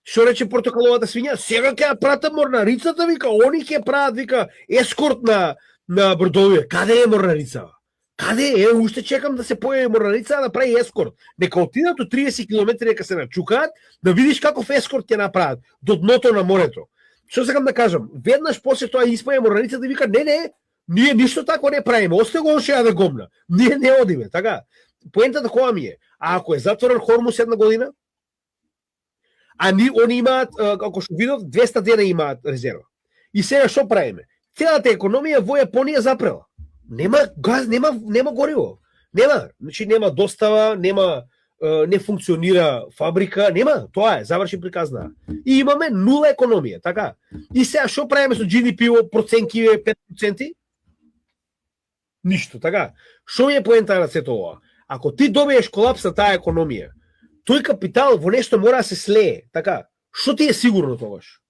Што рече портокаловата свиња? Сега ќе ја пратам морнарицата, вика, они ќе прават, вика, ескорт на бродовие. Каде е морнарица? Каде е? Уште чекам да се појави морнарица да прави ескорт. Нека отидат до 30 км, нека се начукаат, да видиш каков ескорт ќе направат до дното на морето. Што сакам да кажам? Веднаш после тоа испаја морнарица да вика, не, ние ништо тако не правиме, осте го ошеја да гомна. Ние не одиме, така? Поентата која ми е? А ако е затворен Хормус една година, а они имаат, како што видов, 200 дена имаат резерва. И сега што правиме? Целата економија во Јапонија запрела. Нема газ, нема гориво. Нема, значи нема достава, не функционира фабрика, нема, тоа е, заврши приказна. И имаме нула економија, така? И сега што правиме со GDP-о, проценки 5%? Ништо, така? Што ми е поента на сето ова? Ако ти добиеш колапс на таа економија, тој капитал во нешто мора да се слее, така? Што ти е сигурно тогаш?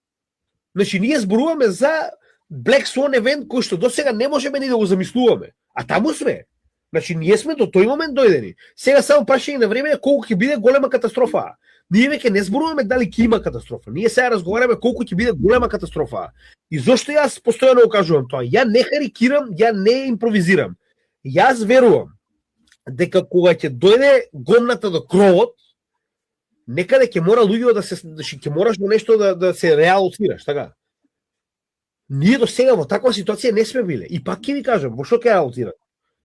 Значи, ние зборуваме за Black Swan евент кој што досега не можеме ни да го замислуваме. А таму сме. Значи, ние сме до тој момент дојдени. Сега само прашање на време колку ќе биде голема катастрофа. Ние веќе не зборуваме дали ќе има катастрофа. Ние сега разговараме колку ќе биде голема катастрофа. И зошто јас постојано го кажувам тоа? Ја не харикирам, ја не импровизирам. Јас верувам дека кога ќе дојде гомната до кровот, некаде ќе мора луѓето да се, ќе мораш до нешто да се реалоцираш, така? Ние до сега во таква ситуација не сме биле. И пак ќе ви кажам, во што ќе реалоцират?